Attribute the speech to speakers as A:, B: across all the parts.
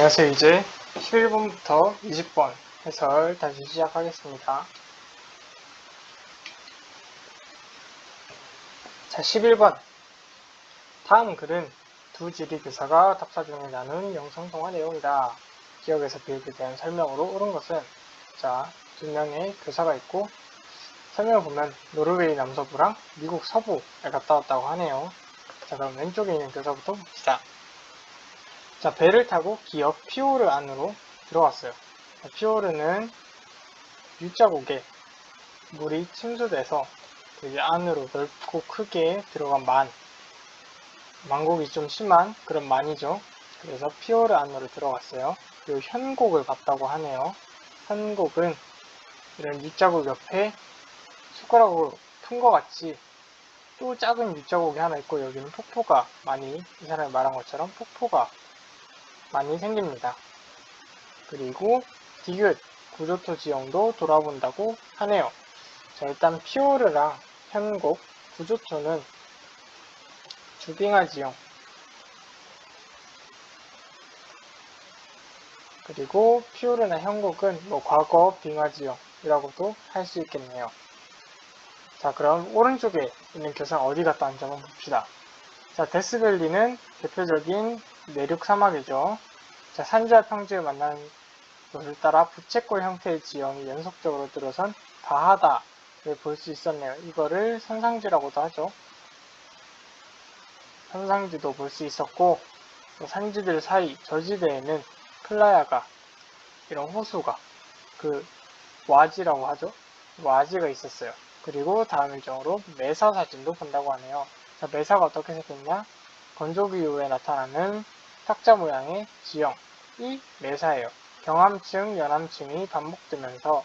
A: 안녕하세요. 이제 11번부터 20번 해설 다시 시작하겠습니다. 자, 11번. 다음 글은 두 지리교사가 답사 중에 나눈 영상통화 내용이다. 기억에서 비읍에 대한 설명으로 옳은 것은, 자, 두 명의 교사가 있고 설명을 보면 노르웨이 남서부랑 미국 서부에 갔다 왔다고 하네요. 자, 그럼 왼쪽에 있는 교사부터 봅시다. 자, 배를 타고 기업 피오르 안으로 들어왔어요. 피오르는 U자국에 물이 침수돼서 되게 안으로 넓고 크게 들어간 만곡이 좀 심한 그런 만이죠. 그래서 피오르 안으로 들어갔어요. 그리고 현곡을 봤다고 하네요. 현곡은 이런 U자국 옆에 숟가락으로 큰 것 같이 또 작은 U자국이 하나 있고, 여기는 폭포가 많이, 이 사람이 말한 것처럼 폭포가 많이 생깁니다. 그리고 디귿, 구조토 지형도 돌아본다고 하네요. 자, 일단 피오르랑 현곡, 구조토는 주빙하 지형, 그리고 피오르나 현곡은 과거 빙하 지형이라고도 할 수 있겠네요. 자, 그럼 오른쪽에 있는 교사는 어디 갔다 왔는지 한번 봅시다. 자, 데스밸리는 대표적인 내륙 사막이죠. 자, 산지와 평지를 만나는 것을 따라 부채꼴 형태의 지형이 연속적으로 들어선 바하다를 볼 수 있었네요. 이거를 선상지라고도 하죠. 선상지도 볼 수 있었고, 산지들 사이 저지대에는 플라야가, 이런 호수가, 와지라고 하죠. 와지가 있었어요. 그리고 다음 일정으로 메사 사진도 본다고 하네요. 자, 메사가 어떻게 생겼냐? 건조기 이후에 나타나는 탁자 모양의 지형이 메사예요. 경함층, 연함층이 반복되면서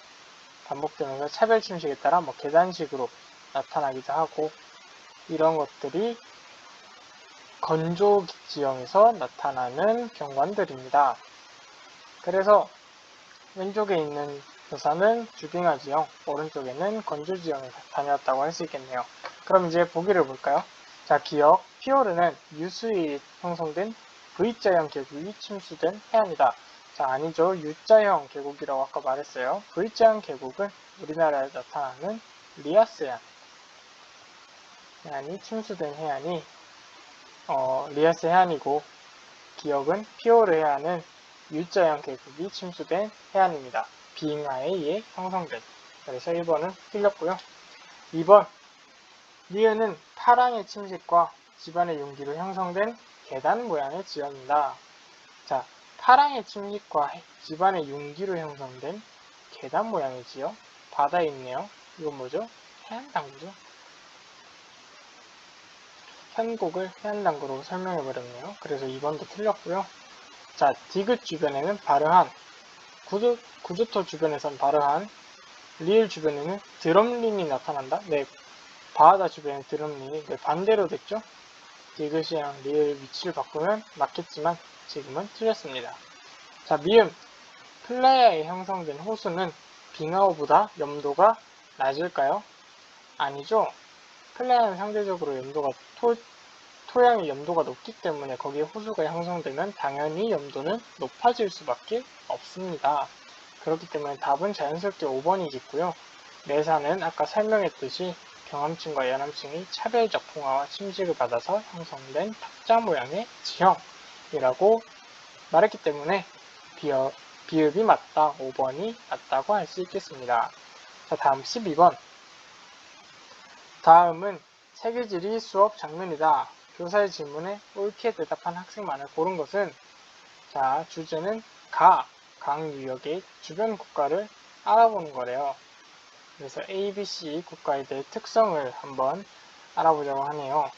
A: 차별 침식에 따라 계단식으로 나타나기도 하고, 이런 것들이 건조 지형에서 나타나는 경관들입니다. 그래서 왼쪽에 있는 교사는 주빙하 지형, 오른쪽에는 건조 지형에 다녔다고 할 수 있겠네요. 그럼 이제 보기를 볼까요? 자, 기억, 피오르는 유수에 형성된 V자형 계곡이 침수된 해안이다. 자, 아니죠. U자형 계곡이라고 아까 말했어요. V자형 계곡은 우리나라에 나타나는 리아스 해안이 침수된 해안이 리아스 해안이고, 기억은 피오르 해안은 U자형 계곡이 침수된 해안입니다. 빙하에 의해 형성된. 그래서 1번은 틀렸고요. 2번, 리은은 파랑의 침식과 지반의 융기로 형성된 계단 모양의 지형이다. 자, 파랑의 침식과 지반의 융기로 형성된 계단 모양의 지형? 바다에 있네요. 이건 뭐죠? 해안당구죠. 현곡을 해안당구로 설명해버렸네요. 그래서 2번도 틀렸고요. 자, 디귿 주변에는 바르한, 구조토 주변에선 바르한, 리을 주변에는 드럼린이 나타난다. 네, 바하다 주변에 드럼린이 반대로 됐죠. 디귿이랑 리을 위치를 바꾸면 맞겠지만 지금은 틀렸습니다. 자, 미음, 플라야에 형성된 호수는 빙하호보다 염도가 낮을까요? 아니죠. 플라야는 상대적으로 토양의 염도가 높기 때문에 거기에 호수가 형성되면 당연히 염도는 높아질 수밖에 없습니다. 그렇기 때문에 답은 자연스럽게 5번이겠고요. 메사는 아까 설명했듯이 경함층과 연함층이 차별적 풍화와 침식을 받아서 형성된 탁자 모양의 지형이라고 말했기 때문에 비읍이 맞다, 5번이 맞다고 할 수 있겠습니다. 자, 다음 12번. 다음은 세계지리 수업 장면이다. 교사의 질문에 옳게 대답한 학생만을 고른 것은, 자, 주제는 강 유역의 주변 국가를 알아보는 거래요. 그래서 ABC 국가에 대해 특성을 한번 알아보자고 하네요.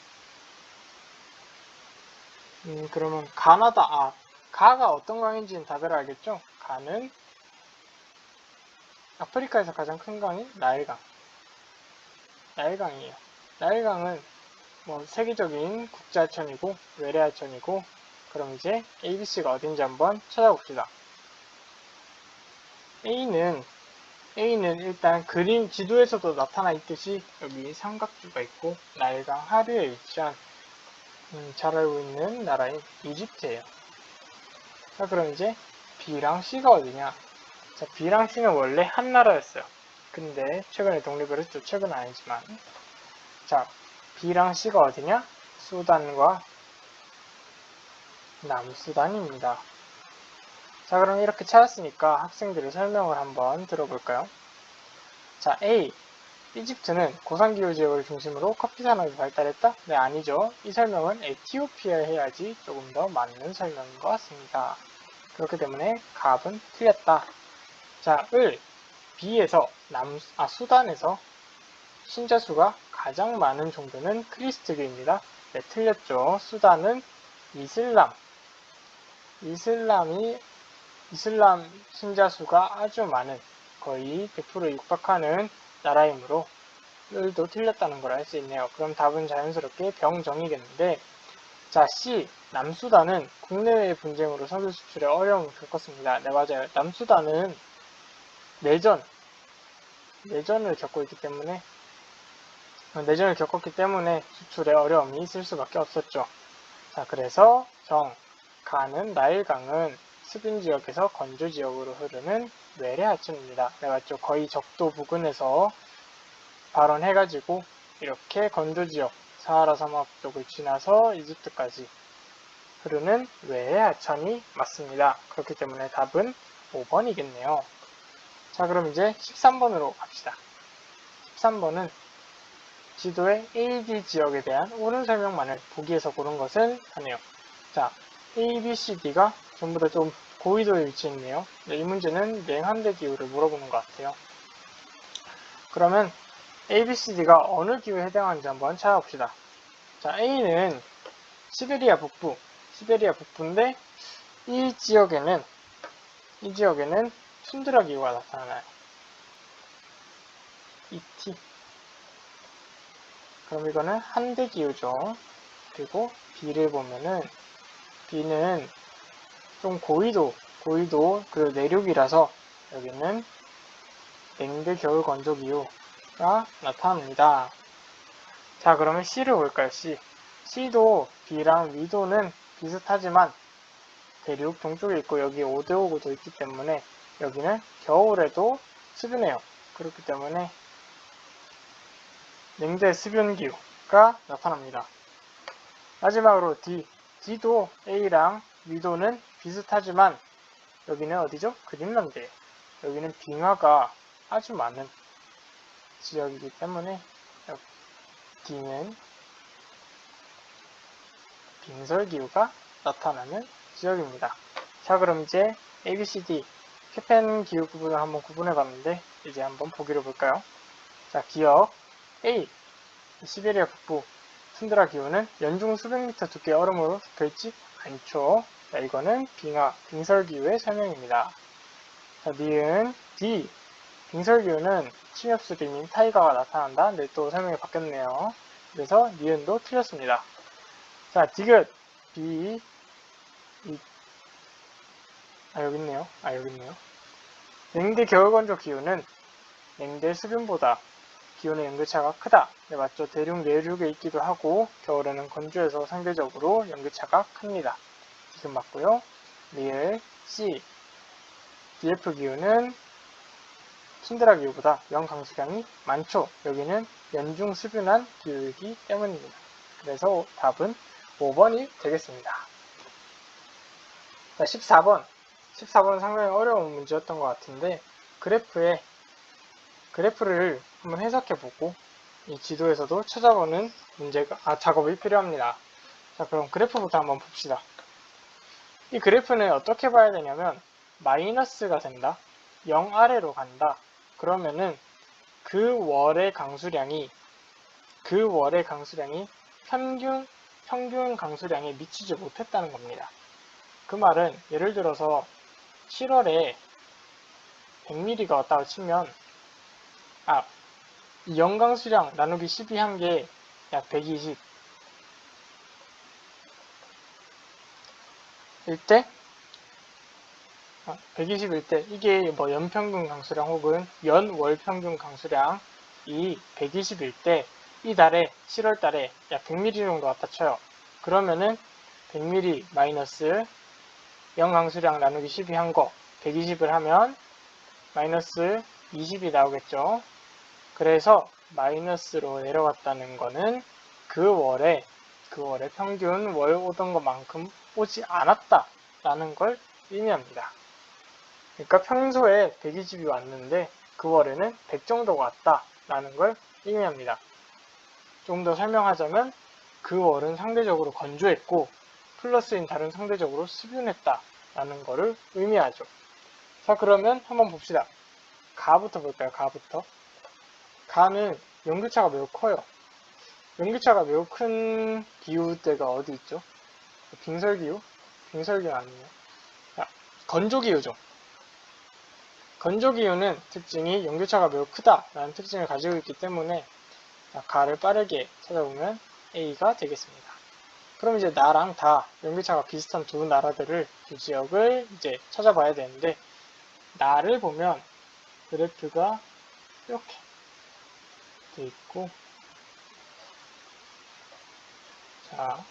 A: 그러면 가가 어떤 강인지는 다들 알겠죠? 가는 아프리카에서 가장 큰 강인 나일강이에요. 나일강은 세계적인 국제하천이고 외래하천이고, 그럼 이제 ABC가 어딘지 한번 찾아봅시다. A는 일단 그림 지도에서도 나타나 있듯이 여기 삼각주가 있고 나일강 하류에 위치한 잘 알고 있는 나라인 이집트예요. 자, 그럼 이제 B랑 C가 어디냐? 자, B랑 C는 원래 한 나라였어요. 근데 최근에 독립을 했죠. 최근은 아니지만. 자, B랑 C가 어디냐? 수단과 남수단입니다. 자, 그럼 이렇게 찾았으니까 학생들의 설명을 한번 들어볼까요? 자, A. 이집트는 고산기후 지역을 중심으로 커피 산업이 발달했다? 네, 아니죠. 이 설명은 에티오피아에 해야지 조금 더 맞는 설명인 것 같습니다. 그렇기 때문에 갑은 틀렸다. 자, 을 B에서 수단에서 신자수가 가장 많은 종교는 크리스트교입니다. 네, 틀렸죠. 수단은 이슬람 신자수가 아주 많은 거의 100%에 육박하는 나라이므로 을도 틀렸다는 걸 알 수 있네요. 그럼 답은 자연스럽게 병정이겠는데, 자, C. 남수단은 국내외 분쟁으로 석유 수출에 어려움을 겪었습니다. 네, 맞아요. 남수단은 내전을 겪었기 때문에 수출에 어려움이 있을 수밖에 없었죠. 자, 그래서 가는 나일강은 수빈 지역에서 건조 지역으로 흐르는 외래 하천입니다. 네, 맞죠. 거의 적도 부근에서 발원해가지고 이렇게 건조 지역, 사하라 사막 쪽을 지나서 이집트까지 흐르는 외래 하천이 맞습니다. 그렇기 때문에 답은 5번이겠네요. 자, 그럼 이제 13번으로 갑시다. 13번은 지도의 AD 지역에 대한 옳은 설명만을 보기에서 고른 것은 하네요. 자, A, B, C, D가 전부 다 좀 고緯도에 위치해 있네요. 네, 이 문제는 냉한대 기후를 물어보는 것 같아요. 그러면 A, B, C, D가 어느 기후에 해당하는지 한번 찾아봅시다. 자, A는 시베리아 북부인데 이 지역에는 툰드라 기후가 나타나요. ET. 그럼 이거는 한대 기후죠. 그리고 B를 보면은 B는 좀 고緯도 그리고 내륙이라서 여기는 냉대 겨울 건조 기후가 나타납니다. 자, 그러면 C를 볼까요? C도 B랑 위도는 비슷하지만 대륙 동쪽에 있고 여기 5대5구도 있기 때문에 여기는 겨울에도 수변해요. 그렇기 때문에 냉대 수변 기후가 나타납니다. 마지막으로 D도 A랑 위도는 비슷하지만 여기는 어디죠? 그린란드예요. 여기는 빙하가 아주 많은 지역이기 때문에 D는 빙설기후가 나타나는 지역입니다. 자, 그럼 이제 ABCD 캐펜 기후 구분을 한번 구분해봤는데 이제 한번 보기로 볼까요? 자, 기억 A. 시베리아 북부 툰드라 기후는 연중 수백 미터 두께의 얼음으로 덮여있지 않죠. 자, 이거는 빙설기후의 설명입니다. 자, 니은 D. 빙설기후는 침엽수림인 타이가가 나타난다. 네, 또 설명이 바뀌었네요. 그래서 니은도 틀렸습니다. 자, 디귿 B. 여기 있네요. 냉대 겨울건조 기후는 냉대 수변보다 기온의 연교차가 크다. 네, 맞죠. 대륙 내륙에 있기도 하고 겨울에는 건조해서 상대적으로 연교차가 큽니다. 지금 맞고요. 리을 C. DF 기후는 툰드라 기후보다 연 강수량이 많죠. 여기는 연중 수변한 기후이기 때문입니다. 그래서 답은 5번이 되겠습니다. 자, 14번. 14번은 상당히 어려운 문제였던 것 같은데 그래프를 한번 해석해보고 이 지도에서도 찾아보는 작업이 필요합니다. 자, 그럼 그래프부터 한번 봅시다. 이 그래프는 어떻게 봐야 되냐면 마이너스가 된다, 0 아래로 간다. 그러면은 그 월의 강수량이 평균 강수량에 미치지 못했다는 겁니다. 그 말은 예를 들어서 7월에 100mm가 왔다고 치면 이 연강수량 나누기 12한 게 약 120일 때 120일 때 이게 뭐 연평균 강수량 혹은 연월 평균 강수량이 120일 때 이 달에 7월 달에 약 100mm 정도 왔다 쳐요. 그러면은 100mm 마이너스 0강수량 나누기 12 한 거 120을 하면 마이너스 20이 나오겠죠. 그래서 마이너스로 내려갔다는 거는 그 월에 평균 월 오던 것만큼 오지 않았다 라는 걸 의미합니다. 그러니까 평소에 120이 왔는데 그 월에는 100 정도가 왔다 라는 걸 의미합니다. 조금 더 설명하자면 그 월은 상대적으로 건조했고 플러스인 달은 상대적으로 수분했다 라는 거를 의미하죠. 자, 그러면 한번 봅시다. 가부터 볼까요? 가부터. 가는 연교차가 매우 커요. 연교차가 매우 큰 기후대가 어디 있죠? 빙설기후? 빙설기후 아니에요. 자, 건조기후죠. 건조기후는 특징이 연교차가 매우 크다라는 특징을 가지고 있기 때문에 가를 빠르게 찾아보면 A가 되겠습니다. 그럼 이제 나랑 다 연교차가 비슷한 두 나라들을, 두 지역을 이제 찾아봐야 되는데, 나를 보면 그래프가 이렇게 돼 있고, 자,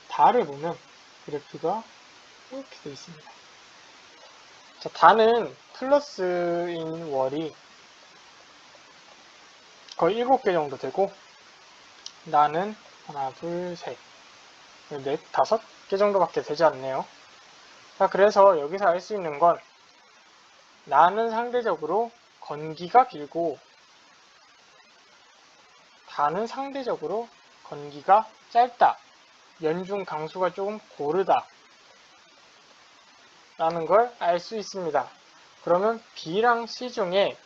A: 다를 보면 그래프가 이렇게 돼 있습니다. 자, 다는 플러스인 월이 거의 7개 정도 되고, 나는 하나, 둘, 셋, 넷, 5개 정도밖에 되지 않네요. 자, 그래서 여기서 알 수 있는 건 나는 상대적으로 건기가 길고 다는 상대적으로 건기가 짧다. 연중 강수가 조금 고르다. 라는 걸 알 수 있습니다. 그러면 B랑 C 중에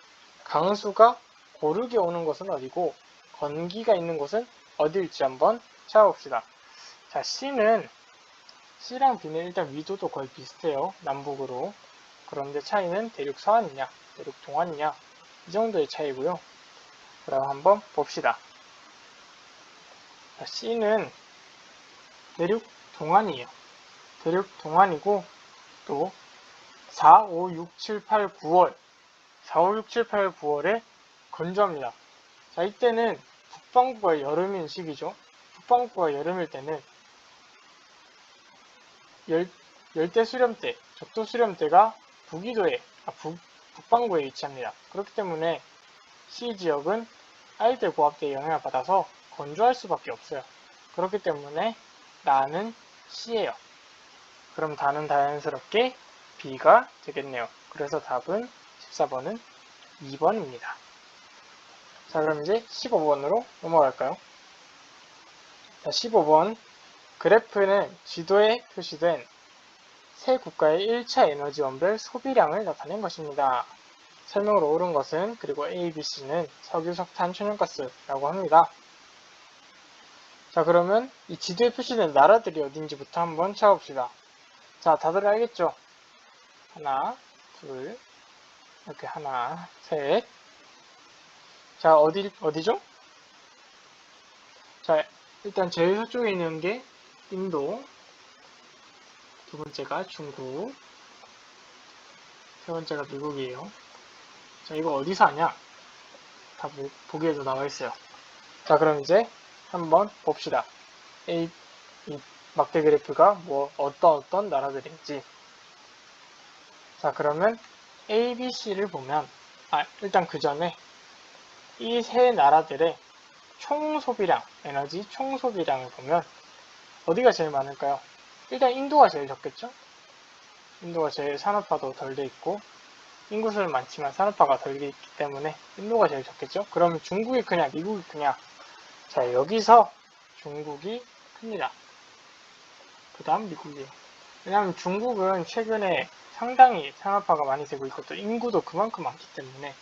A: 강수가 고르게 오는 것은 어디고 건기가 있는 곳은 어디일지 한번 찾아봅시다. 자, C랑 B는 일단 위도도 거의 비슷해요. 남북으로. 그런데 차이는 대륙 서안이냐, 대륙 동안이냐, 이 정도의 차이고요. 그럼 한번 봅시다. 자, C는 대륙 동안이에요. 대륙 동안이고 또 4, 5, 6, 7, 8, 9월 4, 5, 6, 7, 8, 9월에 건조합니다. 자, 이때는 북반구가 여름인 시기죠. 북반구가 여름일 때는 열대 수렴대, 적도 수렴대가 북반구에 위치합니다. 그렇기 때문에 C 지역은 아이들 고압대의 영향을 받아서 건조할 수밖에 없어요. 그렇기 때문에 나는 C예요. 그럼 다는 자연스럽게 B가 되겠네요. 그래서 답은 14번은 2번입니다. 자, 그럼 이제 15번으로 넘어갈까요? 자, 15번. 그래프는 지도에 표시된 세 국가의 1차 에너지 원별 소비량을 나타낸 것입니다. 설명으로 옳은 것은, 그리고 A, B, C는 석유, 석탄, 천연가스라고 합니다. 자, 그러면 이 지도에 표시된 나라들이 어딘지부터 한번 찾아봅시다. 자, 다들 알겠죠? 하나, 둘, 이렇게 하나, 셋. 자, 어디죠? 자, 일단 제일 서쪽에 있는 게 인도, 두 번째가 중국, 세 번째가 미국이에요. 자, 이거 어디서 하냐? 다 보기에도 나와 있어요. 자, 그럼 이제 한번 봅시다. 이 막대 그래프가 어떤 나라들인지. 자, 그러면 A, B, C를 보면, 일단 그 전에 이 세 나라들의 총소비량, 에너지 총소비량을 보면 어디가 제일 많을까요? 일단 인도가 제일 적겠죠? 인도가 제일 산업화도 덜 돼 있고 인구수는 많지만 산업화가 덜 돼 있기 때문에 인도가 제일 적겠죠? 그러면 중국이 크냐 미국이 크냐? 자, 여기서 중국이 큽니다. 그 다음 미국이에요. 왜냐하면 중국은 최근에 상당히 산업화가 많이 되고 있고 또 인구도 그만큼 많기 때문에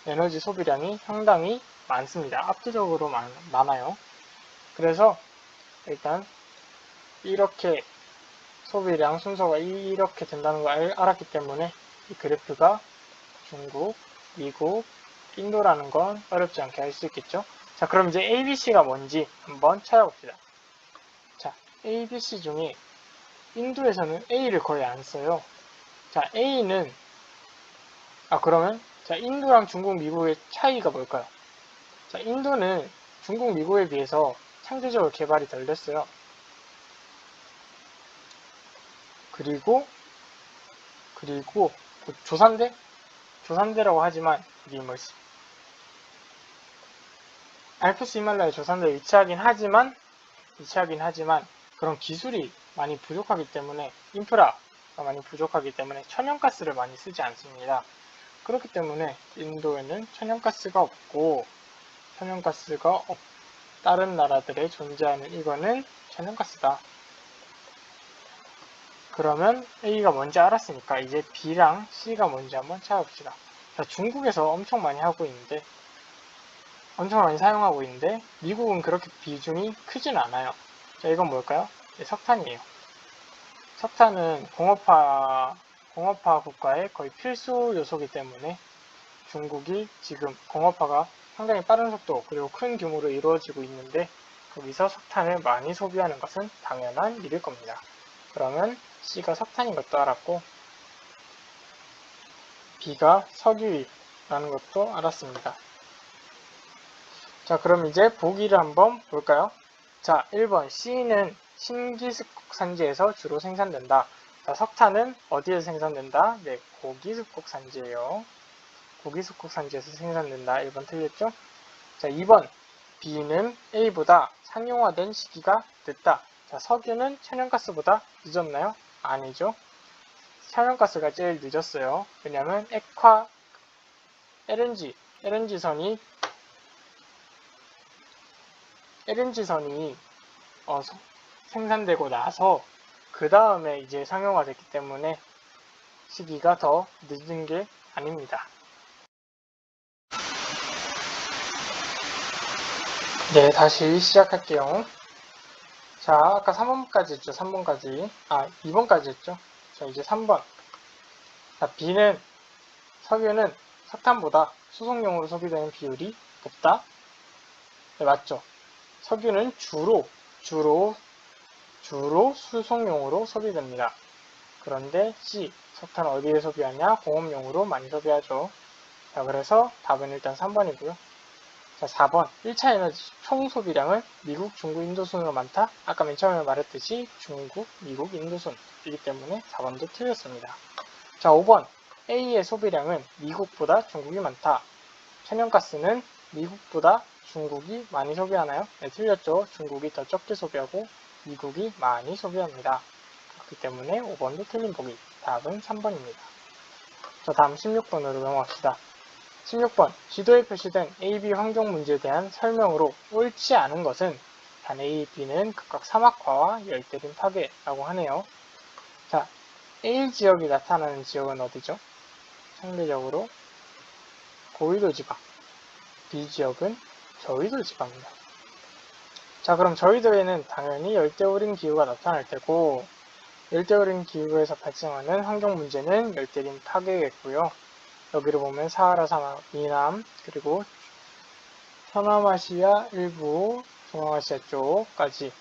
A: 에너지 소비량이 상당히 많습니다. 압도적으로 많아요. 그래서 일단 이렇게 소비량 순서가 이렇게 된다는 걸 알았기 때문에 이 그래프가 중국, 미국, 인도라는 건 어렵지 않게 알 수 있겠죠. 자, 그럼 이제 ABC가 뭔지 한번 찾아봅시다. 자, ABC 중에 인도에서는 A를 거의 안 써요. 자, A는 그러면 자, 인도랑 중국, 미국의 차이가 뭘까요? 자, 인도는 중국, 미국에 비해서 상대적으로 개발이 덜 됐어요. 그리고 조산대라고 하지만 이게 뭐지? 알프스 히말라야 조산대에 위치하긴 하지만 그런 기술이 많이 부족하기 때문에 인프라가 많이 부족하기 때문에 천연가스를 많이 쓰지 않습니다. 그렇기 때문에 인도에는 천연가스가 없고 다른 나라들에 존재하는 이거는 천연가스다. 그러면 A가 뭔지 알았으니까 이제 B랑 C가 뭔지 한번 찾아봅시다. 자, 중국에서 엄청 많이 사용하고 있는데 미국은 그렇게 비중이 크진 않아요. 자, 이건 뭘까요? 석탄이에요. 석탄은 공업화 국가의 거의 필수 요소이기 때문에 중국이 지금 공업화가 상당히 빠른 속도 그리고 큰 규모로 이루어지고 있는데 거기서 석탄을 많이 소비하는 것은 당연한 일일 겁니다. 그러면 C가 석탄인 것도 알았고 B가 석유라는 것도 알았습니다. 자, 그럼 이제 보기를 한번 볼까요? 자, 1번 C는 신기습곡 산지에서 주로 생산된다. 자, 석탄은 어디에서 생산된다? 네, 고기습곡 산지예요. 고기습곡 산지에서 생산된다. 1번 틀렸죠? 자, 2번 B는 A보다 상용화된 시기가 늦다. 자, 석유는 천연가스보다 늦었나요? 아니죠. 천연가스가 제일 늦었어요. 왜냐면 LNG선이 생산되고 나서 그 다음에 이제 상용화됐기 때문에 시기가 더 늦은 게 아닙니다. 네, 다시 시작할게요. 자, 아까 3번까지 했죠. 2번까지 했죠. 자, 이제 3번. 자, 석유는 석탄보다 수송용으로 소비되는 비율이 높다. 네, 맞죠. 석유는 주로 수송용으로 소비됩니다. 그런데 C, 석탄 어디에 소비하냐? 공업용으로 많이 소비하죠. 자, 그래서 답은 일단 3번이고요. 자, 4번. 1차 에너지 총 소비량은 미국, 중국, 인도 순으로 많다? 아까 맨 처음에 말했듯이 중국, 미국, 인도 순이기 때문에 4번도 틀렸습니다. 자, 5번. A의 소비량은 미국보다 중국이 많다. 천연가스는 미국보다 중국이 많이 소비하나요? 네, 틀렸죠. 중국이 더 적게 소비하고 미국이 많이 소비합니다. 그렇기 때문에 5번도 틀린 보기. 답은 3번입니다. 자, 다음 16번으로 넘어갑시다. 16번. 지도에 표시된 A, B 환경 문제에 대한 설명으로 옳지 않은 것은 단 A, B는 각각 사막화와 열대림 파괴라고 하네요. 자, A 지역이 나타나는 지역은 어디죠? 상대적으로 고위도 지방. B 지역은 저위도 지방입니다. 자, 그럼 저위도에는 당연히 열대우림 기후가 나타날 테고 열대우림 기후에서 발생하는 환경 문제는 열대림 파괴겠고요. 여기를 보면 사하라 사막 이남 그리고 서남아시아 일부 동남아시아 쪽까지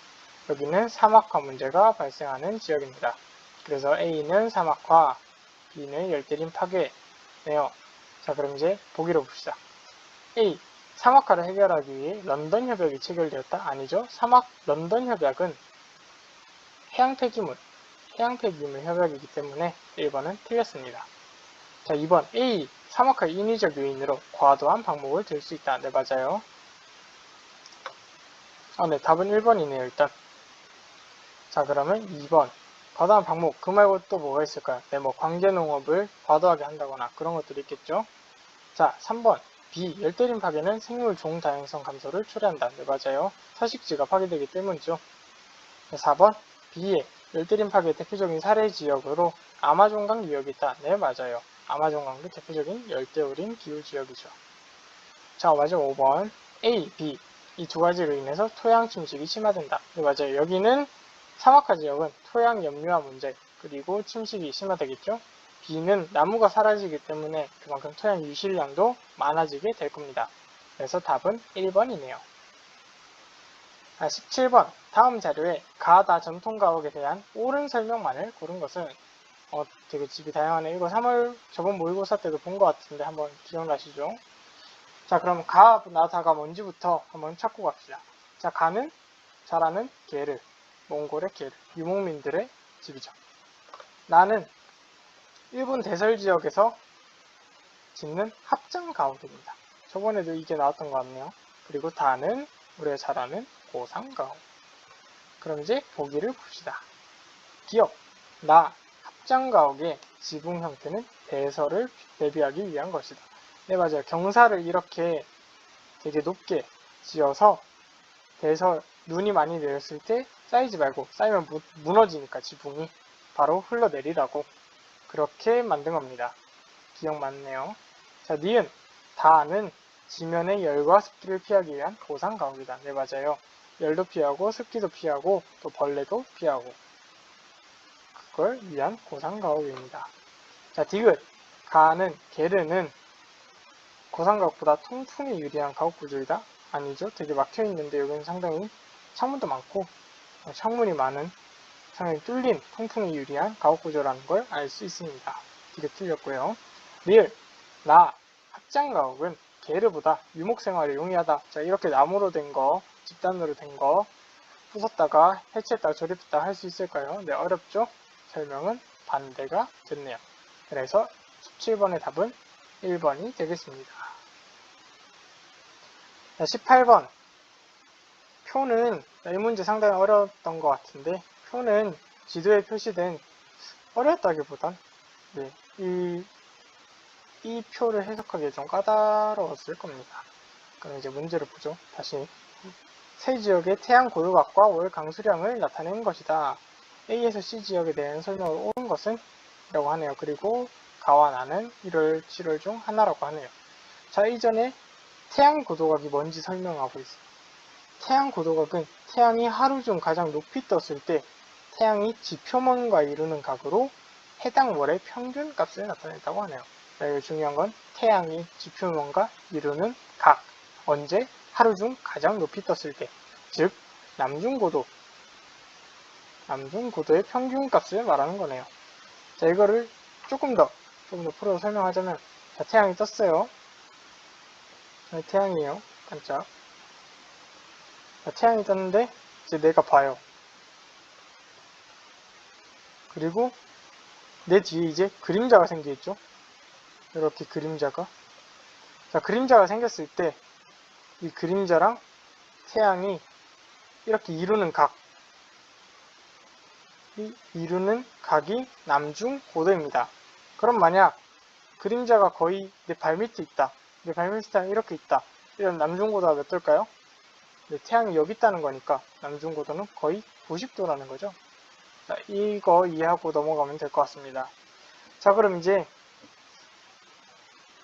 A: 여기는 사막화 문제가 발생하는 지역입니다. 그래서 A는 사막화, B는 열대림 파괴네요. 자, 그럼 이제 보기로 봅시다. A. 사막화를 해결하기 위해 런던 협약이 체결되었다? 아니죠. 런던 협약은 해양 폐기물 협약이기 때문에 1번은 틀렸습니다. 자, 2번 A. 사막화의 인위적 요인으로 과도한 방목을 들 수 있다. 네, 맞아요. 네, 답은 1번이네요, 일단. 자, 그러면 2번. 과도한 방목, 그 말고 또 뭐가 있을까요? 네, 뭐 관계농업을 과도하게 한다거나 그런 것들이 있겠죠. 자, 3번. B. 열대림 파괴는 생물 종 다양성 감소를 초래한다. 네, 맞아요. 서식지가 파괴되기 때문이죠. 4번. B의 열대림 파괴의 대표적인 사례 지역으로 아마존강 유역이 있다. 네, 맞아요. 아마존강도 대표적인 열대우림 기후 지역이죠. 자, 마지막 5번. A, B. 이 두 가지로 인해서 토양 침식이 심화된다. 네, 맞아요. 여기는 사막화 지역은 토양 염류화 문제, 그리고 침식이 심화되겠죠. B는 나무가 사라지기 때문에 그만큼 토양 유실량도 많아지게 될 겁니다. 그래서 답은 1번이네요. 17번. 다음 자료에 가다 전통가옥에 대한 옳은 설명만을 고른 것은 되게 집이 다양하네. 이거 저번 모의고사 때도 본 것 같은데 한번 기억나시죠? 자, 그럼 나다가 뭔지부터 한번 찾고 갑시다. 자, 가는 자라는 게르, 몽골의 게르, 유목민들의 집이죠. 나는 일본 대설 지역에서 짓는 합장 가옥입니다. 저번에도 이게 나왔던 것 같네요. 그리고 다는 우리가 잘 아는 고상 가옥. 그럼 이제 보기를 봅시다. 기억, 나, 합장 가옥의 지붕 형태는 대설을 대비하기 위한 것이다. 네, 맞아요. 경사를 이렇게 되게 높게 지어서 대설, 눈이 많이 내렸을 때 쌓이지 말고, 쌓이면 무너지니까 지붕이 바로 흘러내리라고 그렇게 만든 겁니다. 기억 맞네요. 자, 니은, 다는 지면의 열과 습기를 피하기 위한 고상 가옥이다. 네, 맞아요. 열도 피하고 습기도 피하고 또 벌레도 피하고 그걸 위한 고상 가옥입니다. 자, 디귿, 가는, 게르는 고상 가옥보다 통풍이 유리한 가옥 구조이다. 아니죠. 되게 막혀 있는데 여기는 상당히 창문도 많고 창문이 많은 상당히 뚫린 통풍이 유리한 가옥 구조라는 걸 알 수 있습니다. 디귿 틀렸고요. 리을, 나, 합장 가옥은 게르보다 유목 생활에 용이하다. 자, 이렇게 나무로 된 거, 집단으로 된 거 부쉈다가 해체했다가 조립했다가 할 수 있을까요? 네, 어렵죠? 설명은 반대가 됐네요. 그래서 17번의 답은 1번이 되겠습니다. 자, 18번. 표는, 이 문제 상당히 어려웠던 것 같은데, 표는 지도에 표시된, 어려웠다기보단, 네, 이 표를 해석하기에 좀 까다로웠을 겁니다. 그럼 이제 문제를 보죠. 다시. 세 지역의 태양 고도각과 월 강수량을 나타낸 것이다. A에서 C 지역에 대한 설명을 옳은 것은? 라고 하네요. 그리고 가와 나는 1월, 7월 중 하나라고 하네요. 자, 이전에 태양 고도각이 뭔지 설명하고 있어요. 태양 고도각은 태양이 하루 중 가장 높이 떴을 때 태양이 지표면과 이루는 각으로 해당 월의 평균 값을 나타낸다고 하네요. 자, 여기 중요한 건 태양이 지표면과 이루는 각. 언제? 하루 중 가장 높이 떴을 때. 즉, 남중고도의 평균값을 말하는 거네요. 자, 이거를 조금 더 풀어서 설명하자면, 자, 태양이 떴어요. 태양이에요. 반짝. 자, 태양이 떴는데, 이제 내가 봐요. 그리고 내 뒤에 이제 그림자가 생기겠죠? 이렇게 그림자가. 자, 그림자가 생겼을 때, 이 그림자랑 태양이 이렇게 이루는 각이 남중고도입니다. 그럼 만약 그림자가 거의 내 발밑에 있다. 내 발밑에 이렇게 있다. 이런 남중고도가 몇 도일까요? 네, 태양이 여기 있다는 거니까 남중고도는 거의 90도라는 거죠. 자, 이거 이해하고 넘어가면 될 것 같습니다. 자, 그럼 이제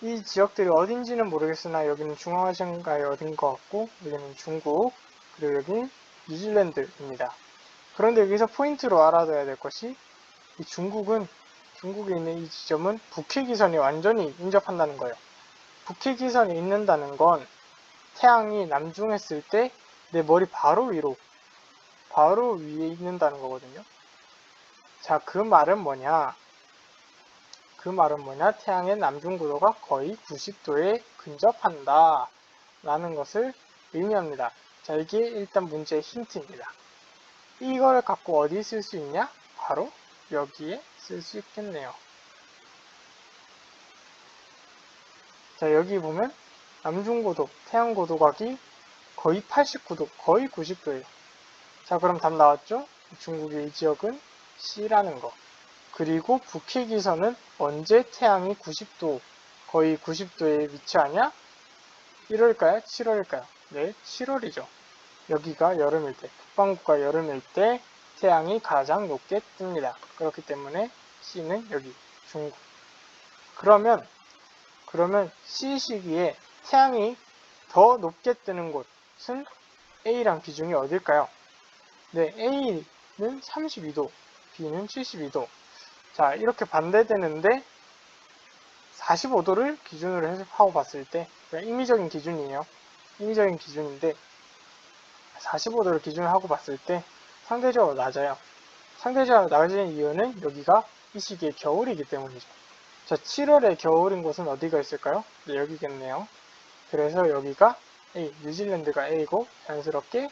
A: 이 지역들이 어딘지는 모르겠으나 여기는 중앙아시아인가에 어딘 것 같고 여기는 중국, 그리고 여기는 뉴질랜드입니다. 그런데 여기서 포인트로 알아둬야 될 것이 이 중국에 있는 이 지점은 북해기선이 완전히 인접한다는 거예요. 북해기선이 있는다는 건 태양이 남중했을 때 내 머리 바로 위에 있는다는 거거든요. 자, 그 말은 뭐냐? 태양의 남중고도가 거의 90도에 근접한다 라는 것을 의미합니다. 자, 이게 일단 문제의 힌트입니다. 이걸 갖고 어디 쓸 수 있냐? 바로 여기에 쓸 수 있겠네요. 자, 여기 보면 남중고도, 태양고도각이 거의 89도, 거의 90도예요. 자, 그럼 답 나왔죠? 중국의 이 지역은 C라는 거. 그리고 북해기선은 언제 태양이 90도, 거의 90도에 위치하냐? 1월일까요? 7월일까요? 네, 7월이죠. 여기가 여름일 때, 북반구가 여름일 때 태양이 가장 높게 뜹니다. 그렇기 때문에 C는 여기, 중국. 그러면 C 시기에 태양이 더 높게 뜨는 곳은 A랑 B중에 어딜까요? 네, A는 32도, B는 72도. 자, 이렇게 반대되는데 45도를 기준으로 해석하고 봤을 때, 임의적인 기준이에요. 임의적인 기준인데 45도를 기준으로 하고 봤을 때 상대적으로 낮아요. 상대적으로 낮은 이유는 여기가 이 시기에 겨울이기 때문이죠. 자, 7월에 겨울인 곳은 어디가 있을까요? 네, 여기겠네요. 그래서 여기가 A, 뉴질랜드가 A고 자연스럽게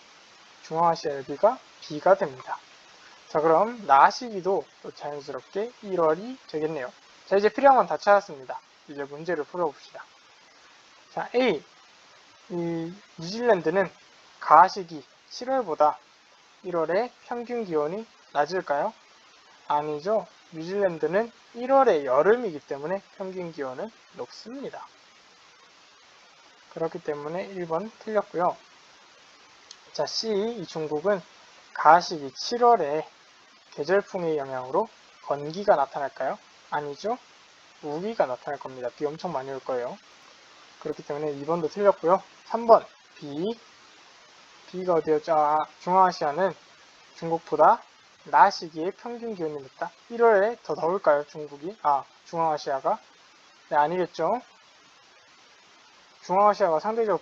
A: 중앙아시아 여기가 B가 됩니다. 자, 그럼 나 시기도 또 자연스럽게 1월이 되겠네요. 자, 이제 필요한 건 다 찾았습니다. 이제 문제를 풀어봅시다. 자, A. 이 뉴질랜드는 가시기 7월보다 1월의 평균 기온이 낮을까요? 아니죠. 뉴질랜드는 1월의 여름이기 때문에 평균 기온은 높습니다. 그렇기 때문에 1번 틀렸고요. 자, C. 이 중국은 가시기 7월에 계절풍의 영향으로 건기가 나타날까요? 아니죠. 우기가 나타날 겁니다. 비 엄청 많이 올 거예요. 그렇기 때문에 2번도 틀렸고요. 3번 B. B가 어디였죠? 중앙아시아는 중국보다 낮 시기에 평균 기온이 높다. 1월에 더 더울까요? 중앙아시아가? 네, 아니겠죠. 중앙아시아가 상대적으로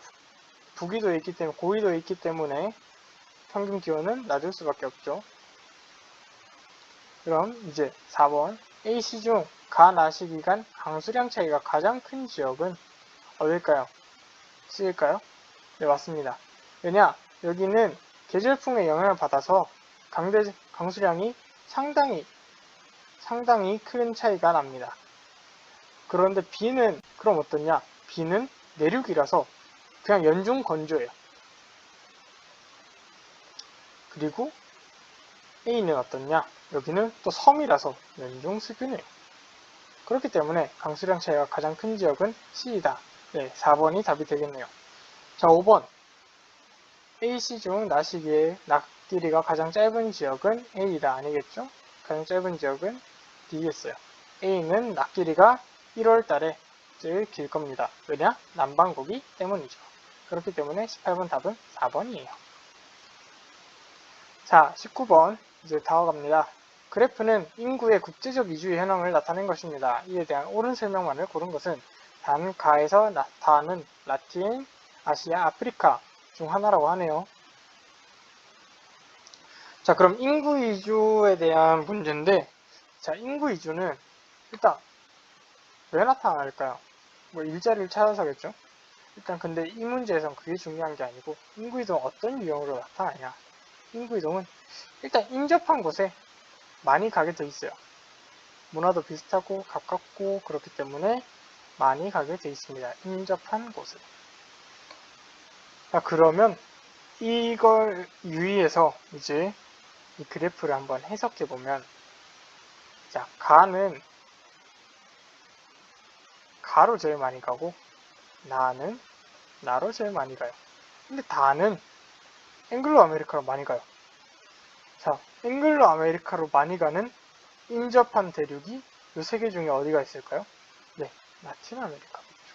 A: 북위도에 있기 때문에, 고위도에 있기 때문에 평균 기온은 낮을 수밖에 없죠. 그럼 이제 4번 A씨 중 가, 나 시기 간 강수량 차이가 가장 큰 지역은 어딜까요? C일까요? 네, 맞습니다. 왜냐? 여기는 계절풍의 영향을 받아서 강수량이 상당히 큰 차이가 납니다. 그런데 B는 그럼 어떠냐? B는 내륙이라서 그냥 연중 건조해요. 그리고 A는 어떠냐? 여기는 또 섬이라서 연중 수균해요. 그렇기 때문에 강수량 차이가 가장 큰 지역은 C이다. 네, 4번이 답이 되겠네요. 자, 5번 AC 중 낮 시기에 낮 길이가 가장 짧은 지역은 A이다. 아니겠죠? 가장 짧은 지역은 D겠어요. A는 낮 길이가 1월 달에 제일 길 겁니다. 왜냐? 남반구기 때문이죠. 그렇기 때문에 18번 답은 4번이에요. 자, 19번 이제 다가갑니다. 그래프는 인구의 국제적 이주의 현황을 나타낸 것입니다. 이에 대한 옳은 설명만을 고른 것은 단, 가에서 다는 라틴, 아시아, 아프리카 중 하나라고 하네요. 자, 그럼 인구 이주에 대한 문제인데, 자, 인구 이주는 일단 왜 나타날까요? 뭐 일자리를 찾아서겠죠? 일단 근데 이 문제에선 그게 중요한 게 아니고 인구 이동은 어떤 유형으로 나타나냐? 인구 이동은 일단 인접한 곳에 많이 가게 돼 있어요. 문화도 비슷하고 가깝고 그렇기 때문에 많이 가게 돼 있습니다. 인접한 곳에. 자, 그러면 이걸 유의해서 이제 이 그래프를 한번 해석해 보면, 자, 가는 가로 제일 많이 가고 나는 나로 제일 많이 가요. 근데 다는 앵글로 아메리카로 많이 가요. 자, 앵글로 아메리카로 많이 가는 인접한 대륙이 이 세 개 중에 어디가 있을까요? 네, 라틴 아메리카겠죠.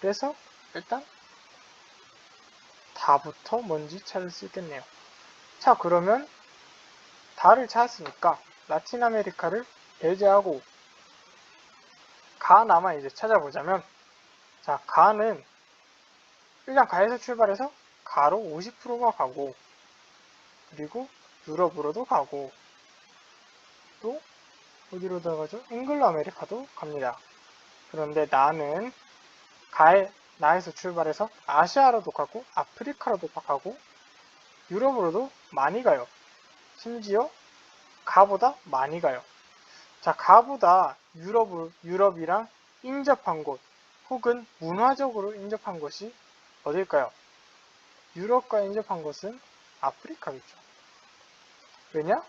A: 그래서 일단 다부터 뭔지 찾을 수 있겠네요. 자, 그러면 다를 찾았으니까 라틴 아메리카를 배제하고 가나만 이제 찾아보자면, 자, 가는 일단 가에서 출발해서 가로 50%가 가고, 그리고 유럽으로도 가고, 또 어디로 들어가죠? 앵글로 아메리카도 갑니다. 그런데 나는 나에서 출발해서 아시아로도 가고 아프리카로도 가고 유럽으로도 많이 가요. 심지어 가보다 많이 가요. 자, 가보다 유럽이랑 인접한 곳 혹은 문화적으로 인접한 곳이 어딜까요? 유럽과 인접한 곳은 아프리카겠죠. 왜냐?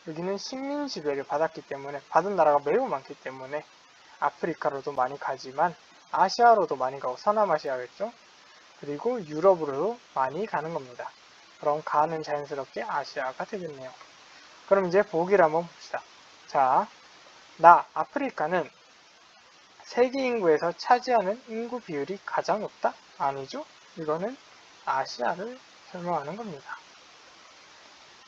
A: 여기는 식민 지배를 받았기 때문에, 받은 나라가 매우 많기 때문에 아프리카로도 많이 가지만 아시아로도 많이 가고, 서남아시아겠죠? 그리고 유럽으로도 많이 가는 겁니다. 그럼 가는 자연스럽게 아시아가 되겠네요. 그럼 이제 보기를 한번 봅시다. 자, 아프리카는 세계 인구에서 차지하는 인구 비율이 가장 높다? 아니죠? 이거는 아시아를 설명하는 겁니다.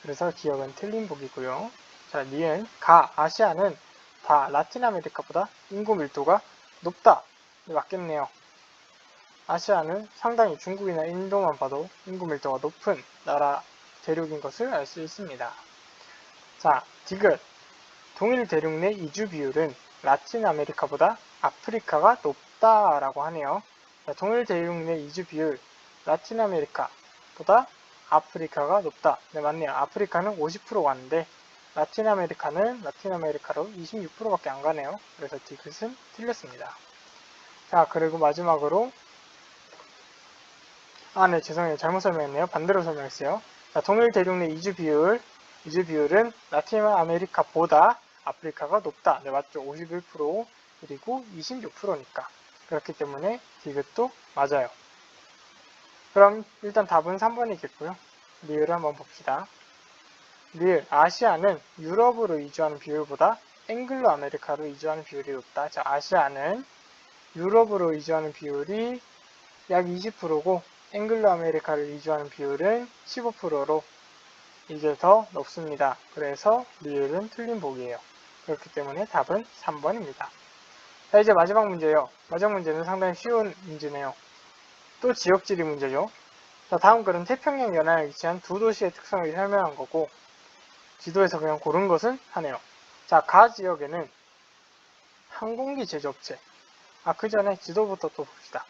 A: 그래서 기억은 틀린 보기고요. 자, 니은 아시아는 다 라틴 아메리카보다 인구 밀도가 높다. 맞겠네요. 아시아는 상당히 중국이나 인도만 봐도 인구 밀도가 높은 나라 대륙인 것을 알 수 있습니다. 자, 디귿. 동일 대륙 내 이주 비율은 라틴 아메리카보다 아프리카가 높다라고 하네요. 자, 동일 대륙 내 이주 비율, 라틴 아메리카보다 아프리카가 높다. 네, 맞네요. 아프리카는 50% 왔는데 라틴 아메리카는 라틴 아메리카로 26%밖에 안 가네요. 그래서 디귿은 틀렸습니다. 자, 그리고 마지막으로 네, 죄송해요. 잘못 설명했네요. 반대로 설명했어요. 자, 동일 대륙 내 이주 비율은 라틴 아메리카보다 아프리카가 높다. 네, 맞죠. 51% 그리고 26%니까. 그렇기 때문에 디귿도 맞아요. 그럼 일단 답은 3번이겠고요. 리을을 한번 봅시다. 리을, 아시아는 유럽으로 이주하는 비율보다 앵글로 아메리카로 이주하는 비율이 높다. 자, 아시아는 유럽으로 이주하는 비율이 약 20%고 앵글로 아메리카를 이주하는 비율은 15%로 이게 더 높습니다. 그래서 리을은 틀린 보기예요. 그렇기 때문에 답은 3번입니다. 자, 이제 마지막 문제예요. 마지막 문제는 상당히 쉬운 문제네요. 또 지역지리 문제죠. 자, 다음 글은 태평양 연안에 위치한 두 도시의 특성을 설명한 거고 지도에서 그냥 고른 것은 하네요. 자, 가 지역에는 항공기 제조업체. 그 전에 지도부터 또 봅시다.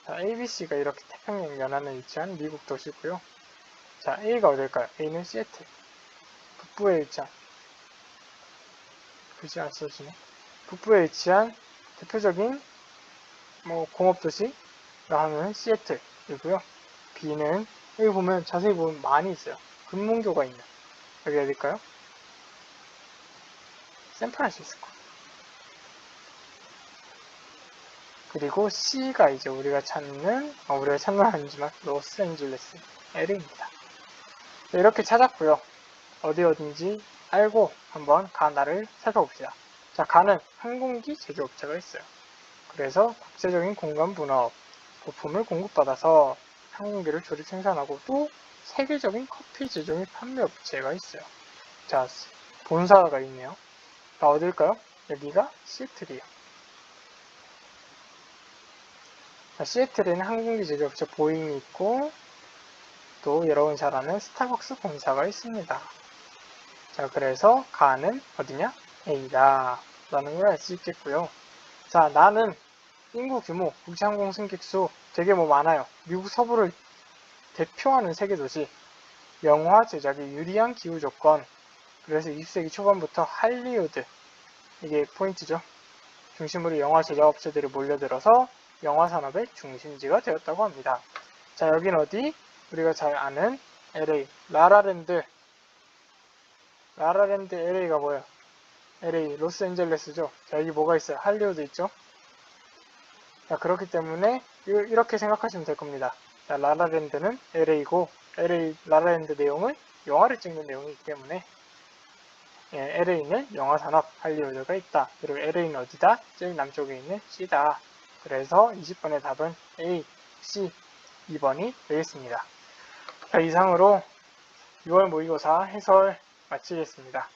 A: 자, ABC가 이렇게 태평양 연안에 위치한 미국 도시고요. 자, A가 어딜까요? A는 시애틀. 북부에 위치한, 글씨 안 써지네. 북부에 위치한 대표적인 공업도시라 하면 시애틀이고요. B는 여기 보면 자세히 보면 많이 있어요. 금문교가 있는. 여기 어딜까요? 샌프란시스코. 그리고 C가 이제 우리가 찾는 아니지만 로스앤젤레스, LA입니다. 이렇게 찾았고요. 어딘지 알고 한번 가나를 살펴봅시다. 자, 가는 항공기 제조업체가 있어요. 그래서 국제적인 공간 분업, 부품을 공급받아서 항공기를 조립 생산하고 또 세계적인 커피 제조 및 판매 업체가 있어요. 자, 본사가 있네요. 자, 어딜까요? 여기가 시애틀이에요. 자, 시애틀에는 항공기 제조업체 보잉이 있고 또 여러분 잘 아는 스타벅스 본사가 있습니다. 자, 그래서 가는 어디냐? A다 라는 걸 알 수 있겠고요. 자, 나는 인구 규모, 국제항공 승객수 되게 많아요. 미국 서부를 대표하는 세계도시, 영화 제작에 유리한 기후 조건, 그래서 20세기 초반부터 할리우드, 이게 포인트죠. 중심으로 영화 제작 업체들이 몰려들어서 영화 산업의 중심지가 되었다고 합니다. 자, 여긴 어디? 우리가 잘 아는 LA, 라라랜드 LA가 뭐예요? LA, 로스앤젤레스죠. 자, 여기 뭐가 있어요? 할리우드 있죠? 자, 그렇기 때문에 이렇게 생각하시면 될 겁니다. 자, 라라랜드는 LA고 LA 라라랜드 내용은 영화를 찍는 내용이기 때문에 LA는 영화 산업 할리우드가 있다. 그리고 LA는 어디다? 제일 남쪽에 있는 C다. 그래서 20번의 답은 A, C, 2번이 되겠습니다. 자, 이상으로 6월 모의고사 해설 마치겠습니다.